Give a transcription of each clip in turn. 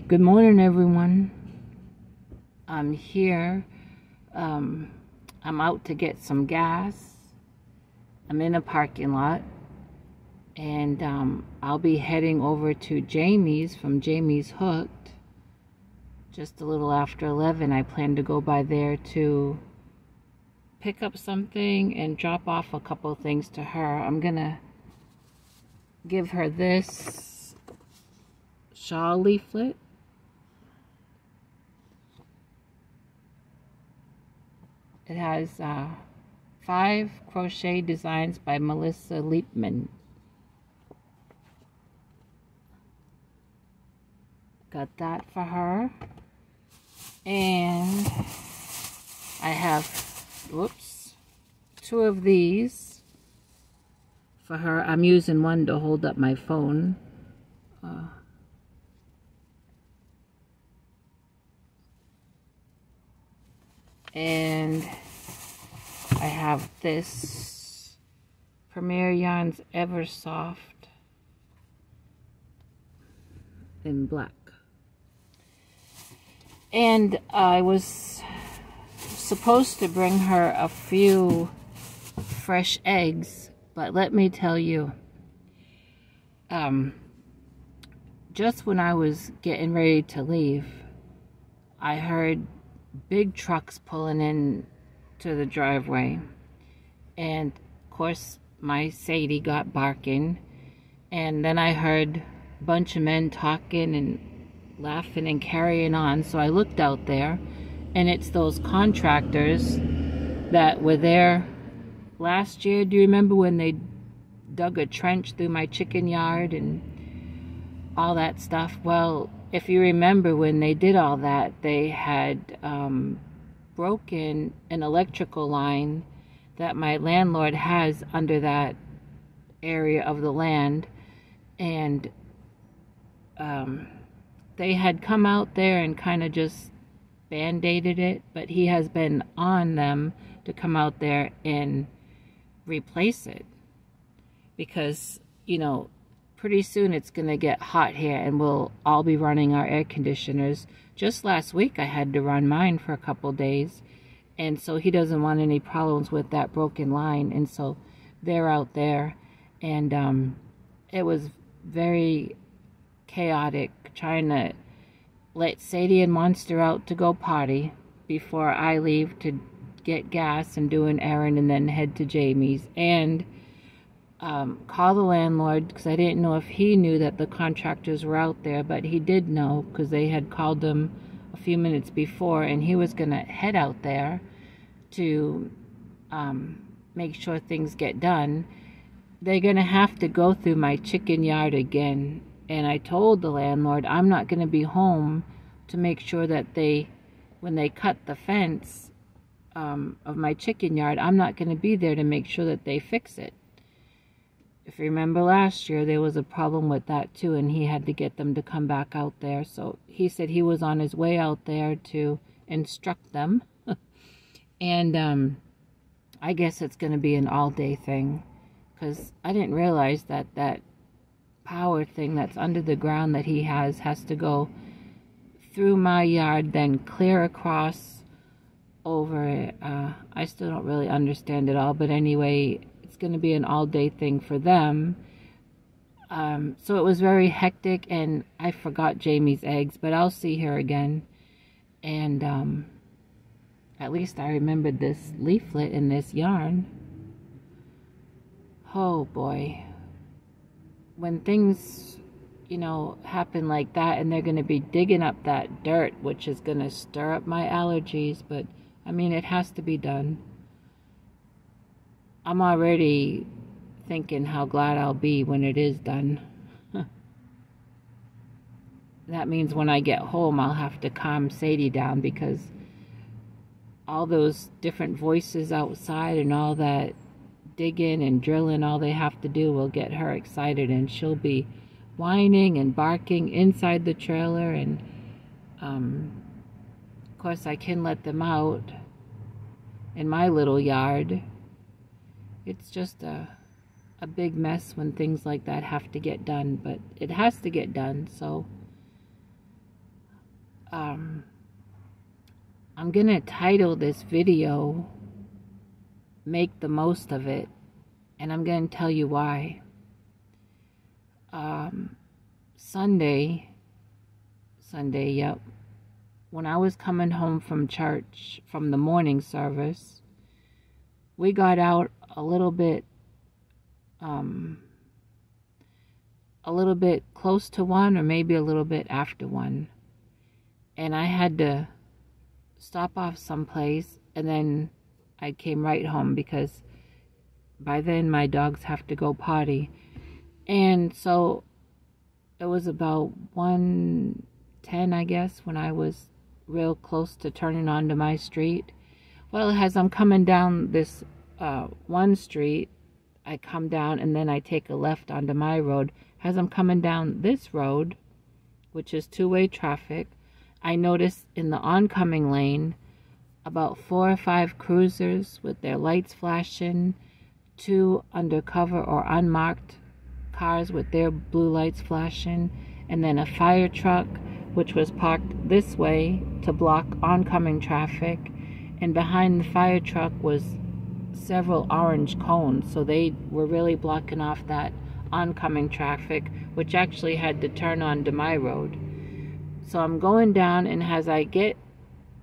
Good morning, everyone. I'm here. I'm out to get some gas. I'm in a parking lot, and I'll be heading over to Jamie's from Jamie's Hooked. Just a little after 11, I plan to go by there to pick up something and drop off a couple things to her. I'm gonna give her this shawl leaflet. It has 5 crochet designs by Melissa Liepman. Got that for her. And I have, 2 of these for her. I'm using one to hold up my phone. And I have this Premier Yarns Eversoft in black. And I was supposed to bring her a few fresh eggs, but let me tell you, just when I was getting ready to leave, I heard big trucks pulling in to the driveway, and of course my Sadie got barking, and then I heard a bunch of men talking and laughing and carrying on. So I looked out there, and it's those contractors that were there last year. Do you remember when they dug a trench through my chicken yard and all that stuff? Well, if you remember, when they did all that, they had broken an electrical line that my landlord has under that area of the land, and they had come out there and kind of just band-aided it, but he has been on them to come out there and replace it, because, you know, pretty soon it's going to get hot here and we'll all be running our air conditioners. Just last week I had to run mine for a couple days, and so he doesn't want any problems with that broken line, and so they're out there, and it was very chaotic trying to let Sadie and Monster out to go potty before I leave to get gas and do an errand and then head to Jamie's, and call the landlord, because I didn't know if he knew that the contractors were out there, but he did know because they had called him a few minutes before, and he was going to head out there to make sure things get done. They're going to have to go through my chicken yard again, and I told the landlord I'm not going to be home to make sure that when they cut the fence of my chicken yard, I'm not going to be there to make sure that they fix it. If you remember last year, there was a problem with that too, and he had to get them to come back out there. So he said he was on his way out there to instruct them. And I guess it's going to be an all-day thing, because I didn't realize that that power thing that's under the ground that he has to go through my yard, then clear across over it. I still don't really understand it all, but anyway, it's going to be an all-day thing for them. So it was very hectic, and I forgot Jamie's eggs, but I'll see her again. And at least I remembered this leaflet and this yarn. Oh boy. When things, you know, happen like that, and they're going to be digging up that dirt, which is going to stir up my allergies, but I mean, it has to be done. I'm already thinking how glad I'll be when it is done. That means when I get home, I'll have to calm Sadie down, because all those different voices outside and all that digging and drilling, all they have to do will get her excited, and she'll be whining and barking inside the trailer. And of course I can let them out in my little yard. It's just a big mess when things like that have to get done, but it has to get done. So I'm going to title this video, Make the Most of It, and I'm going to tell you why. Sunday, yep. When I was coming home from church, from the morning service, we got out a little bit close to 1, or maybe a little bit after 1. And I had to stop off someplace, and then I came right home because by then my dogs have to go potty. And so it was about 1:10, I guess, when I was real close to turning onto my street. Well, as I'm coming down this one street, I come down and then I take a left onto my road. As I'm coming down this road, which is two-way traffic, I noticed in the oncoming lane about 4 or 5 cruisers with their lights flashing, 2 undercover or unmarked cars with their blue lights flashing, and then a fire truck which was parked this way to block oncoming traffic, and behind the fire truck was several orange cones, so they were really blocking off that oncoming traffic, which actually had to turn onto my road. So I'm going down, and as I get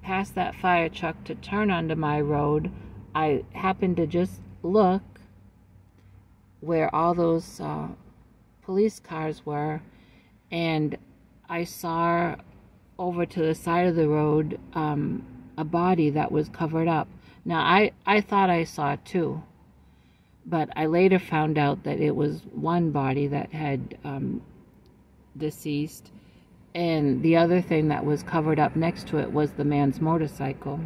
past that fire truck to turn onto my road, I happen to just look where all those police cars were, and I saw over to the side of the road a body that was covered up. Now, I thought I saw 2, but I later found out that it was one body that had deceased, and the other thing that was covered up next to it was the man's motorcycle.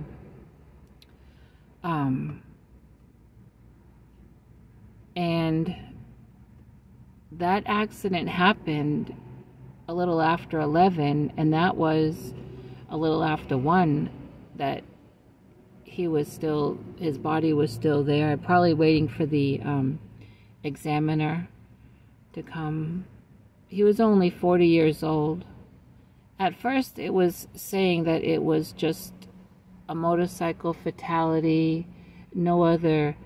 And that accident happened a little after 11, and that was a little after 1 that his body was still there, probably waiting for the examiner to come. He was only 40 years old. At first, it was saying that it was just a motorcycle fatality, no other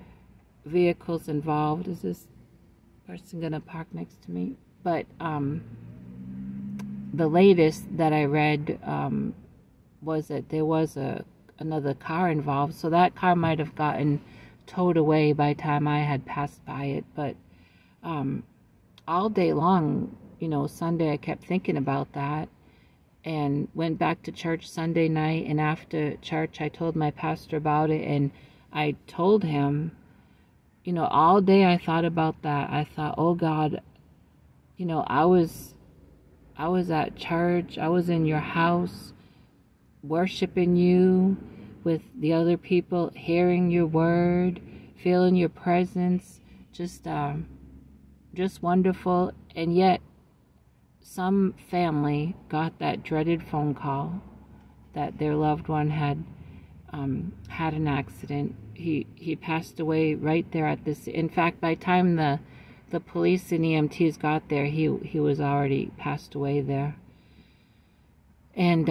vehicles involved. Is this person going to park next to me? But the latest that I read was that there was another car involved, so that car might have gotten towed away by the time I had passed by it. But all day long, Sunday, I kept thinking about that, and went back to church Sunday night, and after church I told my pastor about it, and I told him, all day I thought about that. I thought, oh God, I was at church, I was in your house worshiping you with the other people, hearing your word, feeling your presence, just wonderful. And yet some family got that dreaded phone call that their loved one had had an accident. He passed away right there at this. In fact, by the time the police and EMTs got there, he was already passed away there. And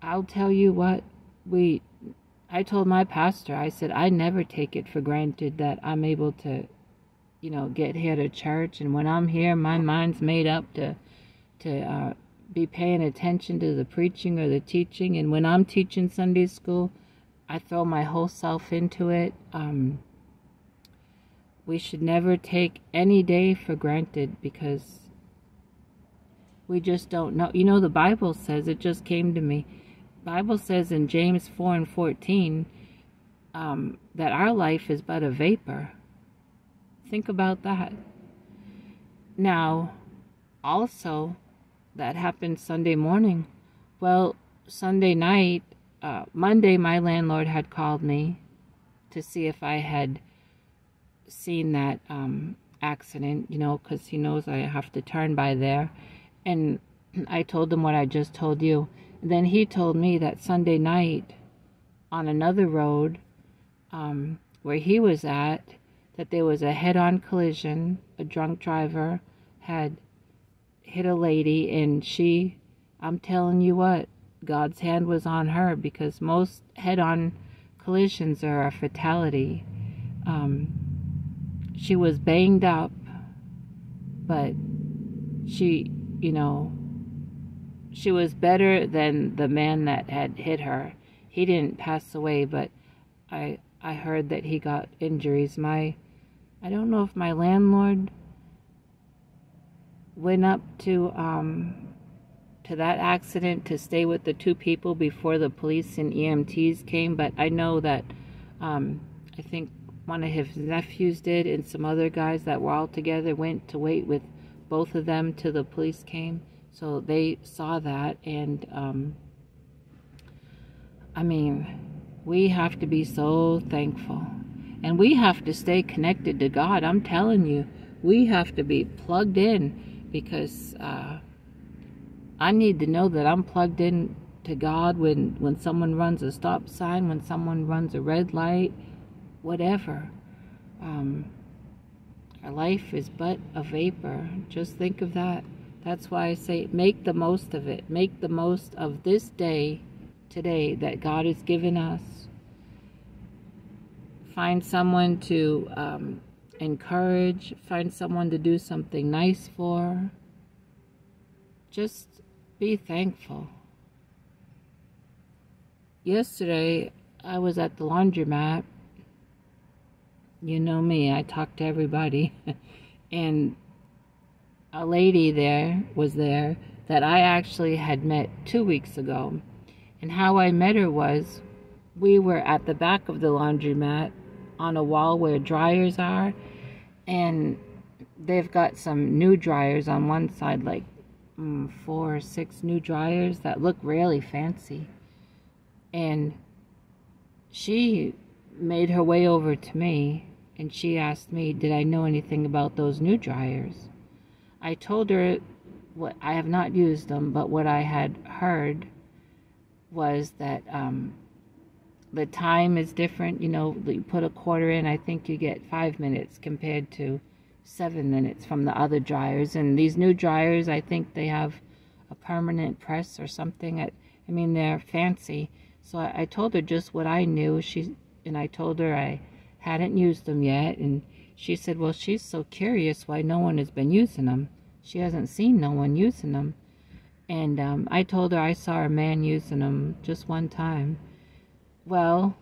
I'll tell you what, I told my pastor, I said, I never take it for granted that I'm able to, get here to church. And when I'm here, my mind's made up to be paying attention to the preaching or the teaching. And when I'm teaching Sunday school, I throw my whole self into it. We should never take any day for granted, because we just don't know. The Bible says, it just came to me, Bible says in James 4:14 that our life is but a vapor. Think about that. Now, also, that happened Sunday morning. Well, Sunday night, Monday, my landlord had called me to see if I had seen that accident, because he knows I have to turn by there. And I told him what I just told you. And then he told me that Sunday night on another road where he was at, that there was a head-on collision. A drunk driver had hit a lady, and she I'm telling you what, God's hand was on her, because most head-on collisions are a fatality. She was banged up, but she, she was better than the man that had hit her. He didn't pass away, but I heard that he got injuries. I don't know if my landlord went up to that accident to stay with the two people before the police and EMTs came, but I know that I think one of his nephews did, and some other guys that were all together went to wait with both of them till the police came. So they saw that, and I mean, we have to be so thankful, and we have to stay connected to God. I'm telling you, we have to be plugged in, because I need to know that I'm plugged in to God when someone runs a stop sign, when someone runs a red light, whatever. Our life is but a vapor. Just think of that. That's why I say make the most of it. Make the most of this day, today, that God has given us. Find someone to encourage. Find someone to do something nice for. Just be thankful. Yesterday, I was at the laundromat. You know me, I talk to everybody. And a lady was there that I actually had met 2 weeks ago. And how I met her was, we were at the back of the laundromat on a wall where dryers are. And they've got some new dryers on one side, like 4 or 6 new dryers that look really fancy. And she made her way over to me, and she asked me, did I know anything about those new dryers? I told her what I have not used them, but what I had heard was that the time is different. You put a quarter in, I think you get 5 minutes compared to 7 minutes from the other dryers. And these new dryers, I think they have a permanent press or something. I mean, they're fancy. So I told her just what I knew. And I told her I hadn't used them yet, and she said, well, she's so curious why no one has been using them. She hasn't seen no one using them. And I told her I saw a man using them just one time. Well,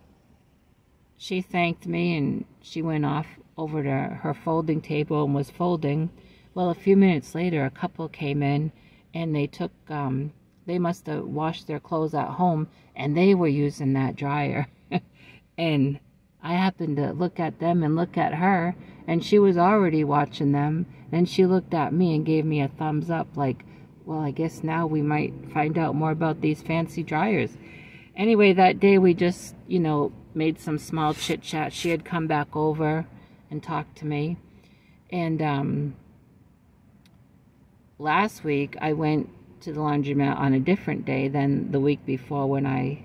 she thanked me, and she went off over to her folding table and was folding. Well, a few minutes later, a couple came in, and they took, they must have washed their clothes at home, and they were using that dryer. And I happened to look at them and look at her, and she was already watching them. Then she looked at me and gave me a thumbs up, like, well, I guess now we might find out more about these fancy dryers. Anyway, that day we just, made some small chit-chat. She had come back over and talked to me. And last week I went to the laundromat on a different day than the week before when I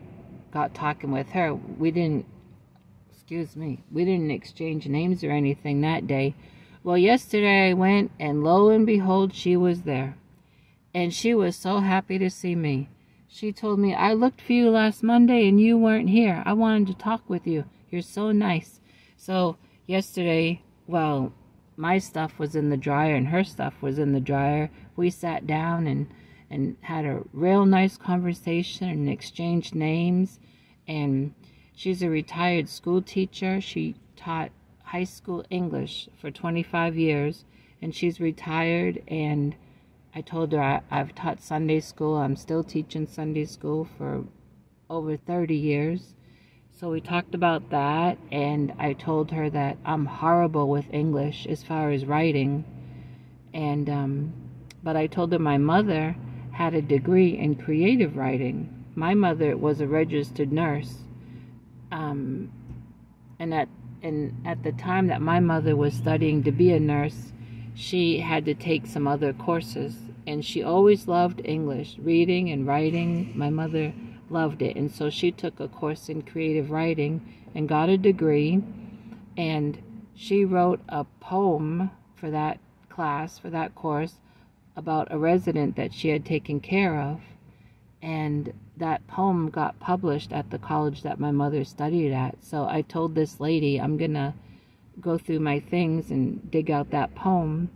got talking with her. We didn't exchange names or anything that day. Well, yesterday I went, and lo and behold, she was there. And she was so happy to see me. She told me, I looked for you last Monday and you weren't here. I wanted to talk with you. You're so nice. So yesterday, well, my stuff was in the dryer and her stuff was in the dryer. We sat down and had a real nice conversation and exchanged names. And she's a retired school teacher. She taught high school English for 25 years, and she's retired. And I told her I've taught Sunday school. I'm still teaching Sunday school for over 30 years. So we talked about that, and I told her that I'm horrible with English as far as writing. And but I told her my mother had a degree in creative writing. My mother was a registered nurse. And at the time that my mother was studying to be a nurse, she had to take some other courses, and she always loved English, reading and writing. My mother loved it, and so she took a course in creative writing and got a degree, and she wrote a poem for that class, for that course, about a resident that she had taken care of. And that poem got published at the college that my mother studied at. So I told this lady, I'm going to go through my things and dig out that poem,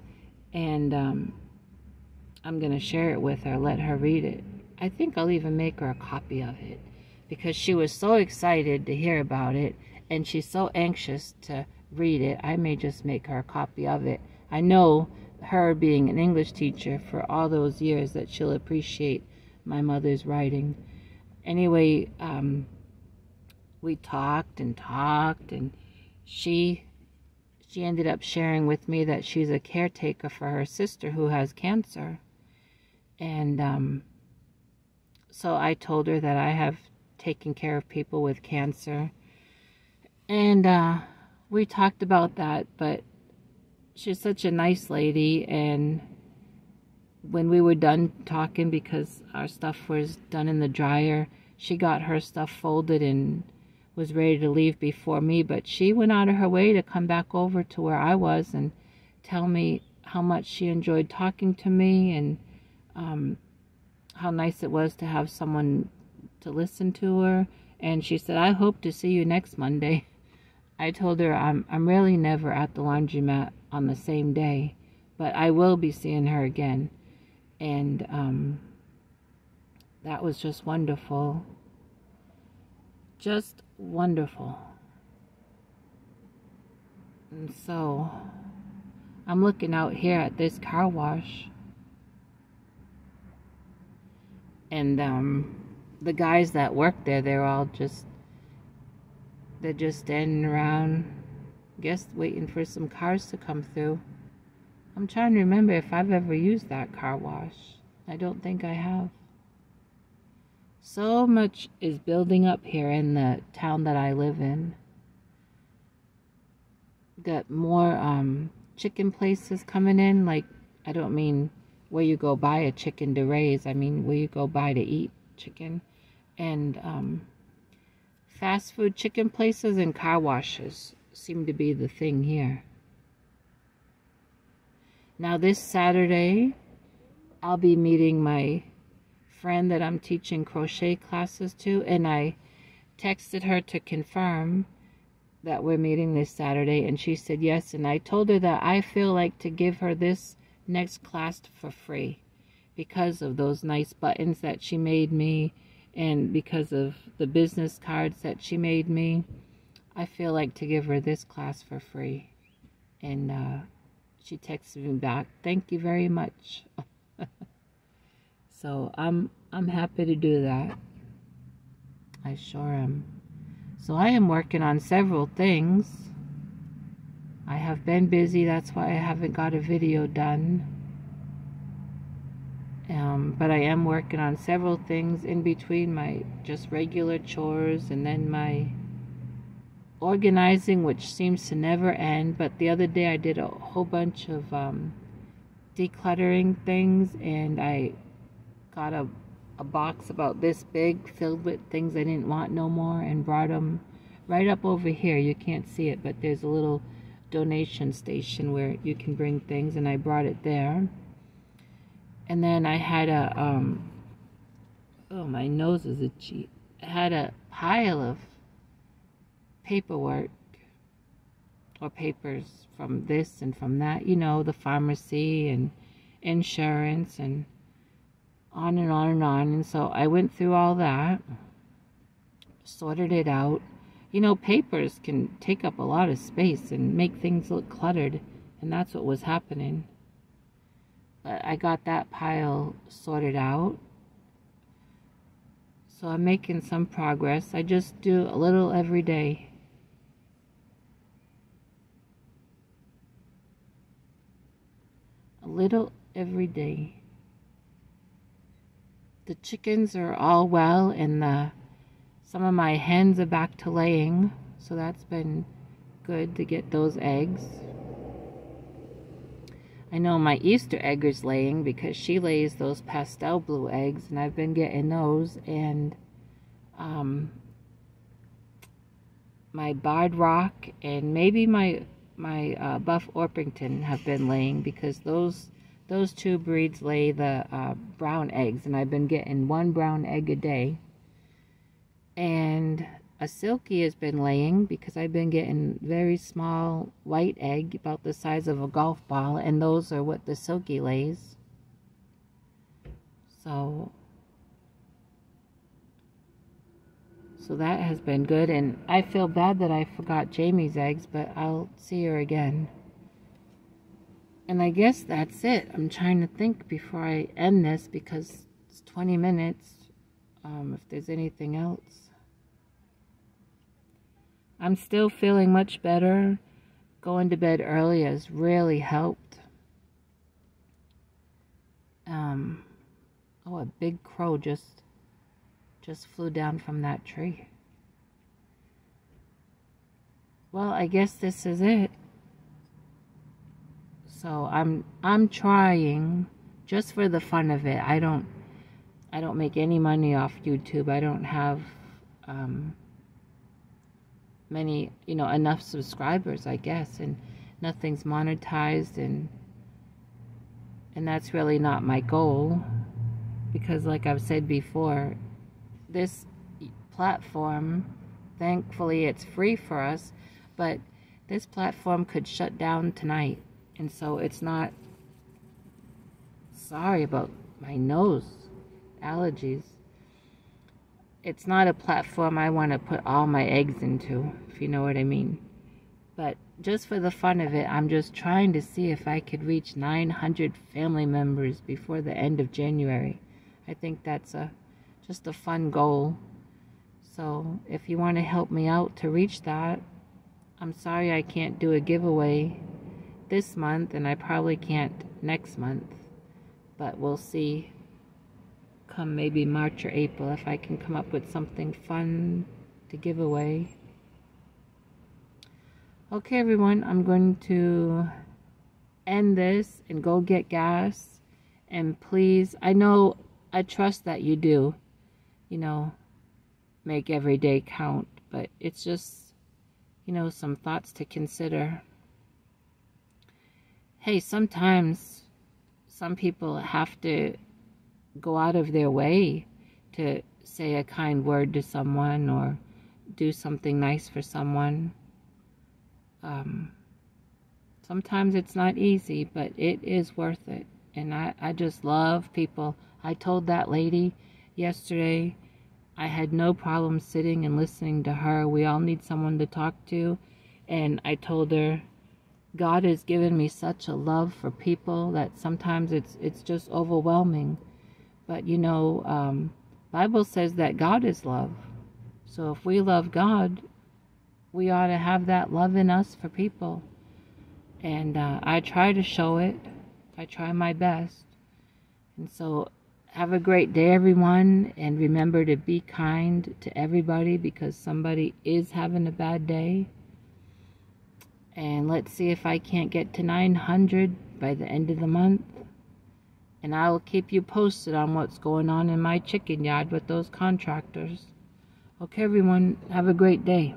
and I'm going to share it with her, let her read it. I think I'll even make her a copy of it, because she was so excited to hear about it, and she's so anxious to read it. I may just make her a copy of it. I know, her being an English teacher for all those years, that she'll appreciate my mother's writing. Anyway, we talked, and she ended up sharing with me that she's a caretaker for her sister who has cancer. And so I told her that I have taken care of people with cancer. And we talked about that, but she's such a nice lady. And when we were done talking, because our stuff was done in the dryer, she got her stuff folded and was ready to leave before me, but she went out of her way to come back over to where I was and tell me how much she enjoyed talking to me, and how nice it was to have someone to listen to her. And she said, I hope to see you next Monday. I told her I'm really never at the laundromat on the same day, but I will be seeing her again. And that was just wonderful. Just wonderful. And so I'm looking out here at this car wash, and the guys that work there, they're just standing around, I guess waiting for some cars to come through. I'm trying to remember if I've ever used that car wash. I don't think I have. So much is building up here in the town that I live in. Got more chicken places coming in. Like, I don't mean where you go buy a chicken to raise. I mean where you go buy to eat chicken. And fast food chicken places and car washes seem to be the thing here. Now this Saturday, I'll be meeting my friend that I'm teaching crochet classes to, and I texted her to confirm that we're meeting this Saturday, and she said yes. And I told her that I feel like to give her this next class for free because of those nice buttons that she made me, and because of the business cards that she made me. I feel like to give her this class for free. And she texted me back, thank you very much. So I'm happy to do that. I sure am. So I am working on several things. I have been busy, that's why I haven't got a video done. But I am working on several things in between my just regular chores and then my organizing, which seems to never end. But the other day I did a whole bunch of decluttering things, and I got a box about this big filled with things I didn't want no more, and brought them right up over here. You can't see it, but there's a little donation station where you can bring things, and I brought it there. And then I had a oh, my nose is itchy. I had a pile of paperwork or papers from this and from that, you know, the pharmacy and insurance and on and on and on. And so I went through all that, sorted it out. You know, papers can take up a lot of space and make things look cluttered, and that's what was happening. But I got that pile sorted out. So I'm making some progress. I just do a little every day. A little every day. The chickens are all well, and some of my hens are back to laying, so that's been good to get those eggs. I know my Easter egg is laying because she lays those pastel blue eggs, and I've been getting those. And my Barred Rock and maybe my Buff Orpington have been laying, because those those two breeds lay the brown eggs, and I've been getting 1 brown egg a day. And a Silkie has been laying, because I've been getting very small white egg, about the size of a golf ball, and those are what the Silkie lays. So that has been good, and I feel bad that I forgot Jamie's eggs, but I'll see her again. And I guess that's it. I'm trying to think before I end this, because it's 20 minutes, if there's anything else. I'm still feeling much better. Going to bed early has really helped. Oh, a big crow just flew down from that tree. Well, I guess this is it. So I'm trying, just for the fun of it. I don't make any money off YouTube. I don't have many, enough subscribers, I guess, and nothing's monetized, and that's really not my goal, because like I've said before, this platform, thankfully it's free for us, but this platform could shut down tonight. And so it's not, sorry about my nose, allergies. It's not a platform I want to put all my eggs into, if you know what I mean. But just for the fun of it, I'm just trying to see if I could reach 900 family members before the end of January. I think that's just a fun goal. So if you want to help me out to reach that, I'm sorry I can't do a giveaway this month, and I probably can't next month, but we'll see come maybe March or April if I can come up with something fun to give away. Okay, everyone, I'm going to end this and go get gas. And please, I trust that you do, make every day count, but it's just, some thoughts to consider. Hey, sometimes some people have to go out of their way to say a kind word to someone or do something nice for someone. Sometimes it's not easy, but it is worth it. And I just love people. I told that lady yesterday I had no problem sitting and listening to her. We all need someone to talk to. And I told her, God has given me such a love for people that sometimes it's just overwhelming. But Bible says that God is love. So if we love God, we ought to have that love in us for people. And I try to show it. I try my best. And so have a great day, everyone. And remember to be kind to everybody, because somebody is having a bad day. And let's see if I can't get to 900 by the end of the month. And I will keep you posted on what's going on in my chicken yard with those contractors. Okay, everyone, have a great day.